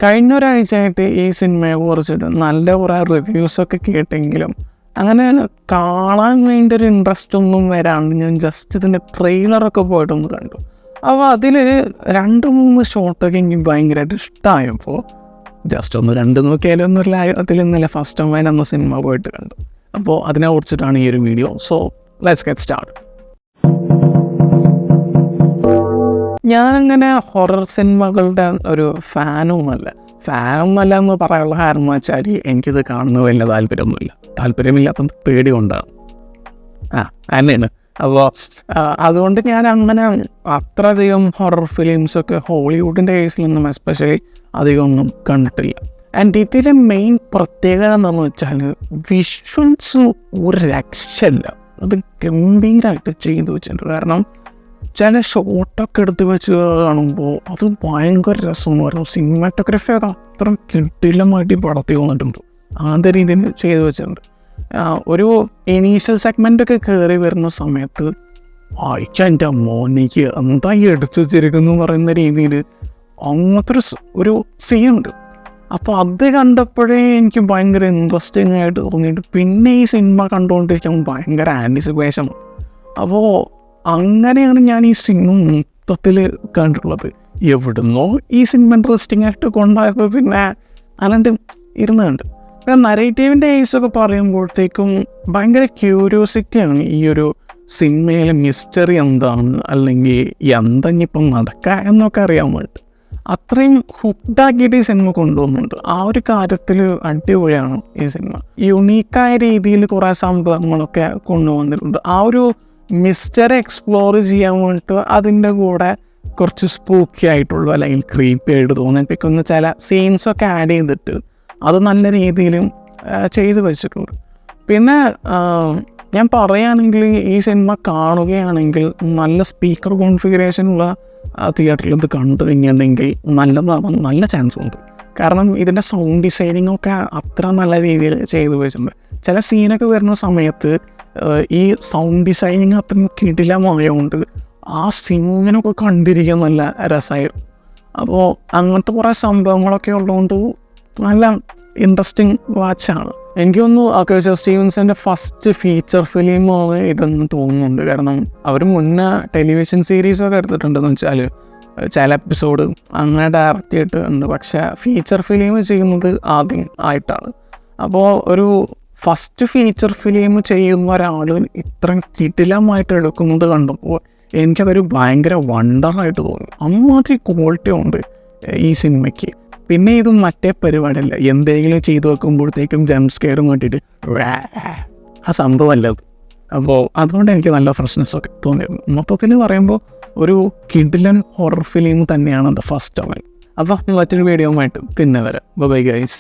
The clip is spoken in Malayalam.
കഴിഞ്ഞ ഒരാഴ്ചയായിട്ട് ഈ സിനിമയെ കുറിച്ചിട്ട് നല്ല കുറേ റിവ്യൂസൊക്കെ കേട്ടെങ്കിലും അങ്ങനെ കാണാൻ വേണ്ടി ഒരു ഇൻട്രസ്റ്റ് ഒന്നും വരാണ്ട് ഞാൻ ജസ്റ്റ് ഇതിൻ്റെ ട്രെയിലറൊക്കെ പോയിട്ടൊന്ന് കണ്ടു. അപ്പോൾ അതിൽ 2-3 ഷോട്ടൊക്കെ എനിക്ക് ഭയങ്കരമായിട്ട് ഇഷ്ടമായപ്പോൾ ജസ്റ്റ് ഒന്ന് 2 നോക്കിയാലൊന്നുമില്ല, അതിൽ ഇന്നലെ ഫസ്റ്റ് ടൈം എന്ന സിനിമ പോയിട്ട് കണ്ടു. അപ്പോൾ അതിനെ കുറിച്ചിട്ടാണ് ഈ ഒരു video. So let's get start. ഞാനങ്ങനെ ഹൊറർ സിനിമകളുടെ ഒരു ഫാനൊന്നുമല്ല എന്ന് പറയാനുള്ള കാരണം വെച്ചാൽ എനിക്കിത് കാണുന്നത് വലിയ താല്പര്യമില്ലാത്ത പേടി കൊണ്ടാണ്. അങ്ങനെയാണ്. അപ്പോൾ അതുകൊണ്ട് ഞാൻ അങ്ങനെ അത്രയധികം ഹൊറർ ഫിലിംസൊക്കെ ഹോളിവുഡിൻ്റെ കേസിലൊന്നും എസ്പെഷ്യലി അധികമൊന്നും കണ്ടിട്ടില്ല. ആൻഡ് ഇതിലെ മെയിൻ പ്രത്യേകത എന്താണെന്ന് വെച്ചാൽ വിഷ്വൽസ് ഒരു രക്ഷയില്ല. അത് ഗംഭീരമായിട്ട് ചെയ്തു വെച്ചിട്ടുണ്ട്. കാരണം ചില ഷോട്ടൊക്കെ എടുത്ത് വെച്ച് കാണുമ്പോൾ അത് ഭയങ്കര രസമെന്ന് പറയുന്നത്. സിനിമാറ്റോഗ്രഫിയൊക്കെ അത്ര കിടിലമായിട്ട് പടത്തി വന്നിട്ടുണ്ട്. അങ്ങനത്തെ രീതിയിൽ ചെയ്തു വെച്ചിട്ടുണ്ട്. ഒരു ഇനീഷ്യൽ സെഗ്മെൻ്റൊക്കെ കയറി വരുന്ന സമയത്ത് എൻ്റെ മോനിക്ക് എന്തായി എടുത്തു വെച്ചിരിക്കുന്നു പറയുന്ന രീതിയിൽ അങ്ങനത്തെ ഒരു സീനുണ്ട്. അപ്പോൾ അത് കണ്ടപ്പോഴേ എനിക്ക് ഭയങ്കര ഇൻട്രസ്റ്റിംഗ് ആയിട്ട് തോന്നിയിട്ട് പിന്നെ ഈ സിനിമ കണ്ടുകൊണ്ടിരിക്കുമ്പോൾ ഭയങ്കര ആൻറ്റിസിപ്പേഷൻ. അപ്പോൾ അങ്ങനെയാണ് ഞാൻ ഈ സിനിമ മൊത്തത്തിൽ കണ്ടിട്ടുള്ളത്. എവിടുന്നോ ഈ സിനിമ ഇൻട്രസ്റ്റിംഗ് ആയിട്ട് കൊണ്ടായപ്പോൾ പിന്നെ അല്ലാണ്ട് ഇരുന്നുണ്ട്. പിന്നെ നരേറ്റീവിൻ്റെ കേസൊക്കെ പറയുമ്പോഴത്തേക്കും ഭയങ്കര ക്യൂരിയോസിറ്റിയാണ് ഈ ഒരു സിനിമയിലെ മിസ്റ്ററി എന്താണ്, അല്ലെങ്കിൽ എന്തെങ്കിലും നടക്കുക എന്നൊക്കെ അറിയാൻ വേണ്ടി അത്രയും ഹുക്ഡാക്കിയിട്ട് ഈ സിനിമ കൊണ്ടുപോകുന്നുണ്ട്. ആ ഒരു കാര്യത്തിൽ അടിപൊളിയാണ് ഈ സിനിമ. യുണീക്കായ രീതിയിൽ കുറേ സംഭവങ്ങളൊക്കെ കൊണ്ടുവന്നിട്ടുണ്ട്. ആ ഒരു മിസ്റ്ററി എക്സ്പ്ലോർ ചെയ്യാൻ വേണ്ടിയിട്ട് അതിൻ്റെ കൂടെ കുറച്ച് സ്പൂക്കി ആയിട്ടുള്ള അല്ലെങ്കിൽ ക്രീപ്പി ആയിട്ട് തോന്നിപ്പിക്കുന്ന ചില സീൻസൊക്കെ ആഡ് ചെയ്തിട്ട് അത് നല്ല രീതിയിലും ചെയ്ത് വെച്ചിട്ടുണ്ട്. പിന്നെ ഞാൻ പറയുകയാണെങ്കിൽ ഈ സിനിമ കാണുകയാണെങ്കിൽ നല്ല സ്പീക്കർ കോൺഫിഗറേഷനുള്ള തിയേറ്ററിൽ ഇത് കണ്ടു കഴിഞ്ഞിട്ടുണ്ടെങ്കിൽ നല്ലതാവാൻ നല്ല ചാൻസ് ഉണ്ട്. കാരണം ഇതിൻ്റെ സൗണ്ട് ഡിസൈനിങ്ങൊക്കെ അത്ര നല്ല രീതിയിൽ ചെയ്തു വെച്ചിട്ടുണ്ട്. ചില സീനൊക്കെ വരുന്ന സമയത്ത് ഈ സൗണ്ട് ഡിസൈനിങ് അത്രയും കിടിലമായതുകൊണ്ട് ആ സീനൊക്കെ കണ്ടിരിക്കാൻ നല്ല രസമായിരുന്നു. അപ്പോൾ അങ്ങനത്തെ കുറേ സംഭവങ്ങളൊക്കെ ഉള്ളതുകൊണ്ട് നല്ല ഇൻട്രസ്റ്റിംഗ് വാച്ചാണ്. എനിക്ക് തോന്നുന്നു അക്കേഷ സ്റ്റീവൻസിൻ്റെ ഫസ്റ്റ് ഫീച്ചർ ഫിലിമാണ് ഇതെന്ന് തോന്നുന്നുണ്ട്. കാരണം അവർ മുന്നേ ടെലിവിഷൻ സീരീസൊക്കെ എടുത്തിട്ടുണ്ടെന്ന് വെച്ചാൽ ചില എപ്പിസോഡ് അങ്ങനെ ഡയറക്റ്റ് ചെയ്തിട്ടുണ്ട്. പക്ഷേ ഫീച്ചർ ഫിലിം ചെയ്യുന്നത് ആദ്യം ആയിട്ടാണ്. അപ്പോൾ ഒരു ഫസ്റ്റ് ഫീച്ചർ ഫിലിം ചെയ്യുന്ന ഒരാൾ ഇത്രയും കിടിലമായിട്ട് എടുക്കുന്നത് കണ്ടപ്പോൾ എനിക്കതൊരു ഭയങ്കര വണ്ടറായിട്ട് തോന്നി. അമ്മാതിരി ക്വാളിറ്റി ഉണ്ട് ഈ സിനിമയ്ക്ക്. പിന്നെ ഇത് മറ്റേ പരിപാടിയല്ല, എന്തെങ്കിലും ചെയ്തു വെക്കുമ്പോഴത്തേക്കും ജംപ് സ്കെയറും കണ്ടിട്ട് ആ സംഭവമല്ല അത്. അപ്പോൾ അതുകൊണ്ട് എനിക്ക് നല്ല ഫ്രഷ്നെസ്സൊക്കെ തോന്നിയിരുന്നു. മൊത്തത്തിൽ പറയുമ്പോൾ ഒരു കിടിലൻ ഹൊറർ ഫിലിം തന്നെയാണ് ദ ഫസ്റ്റ് അവൻ. അപ്പോൾ മറ്റൊരു വീഡിയോ ആയിട്ട് പിന്നെ വരാം. Bye guys.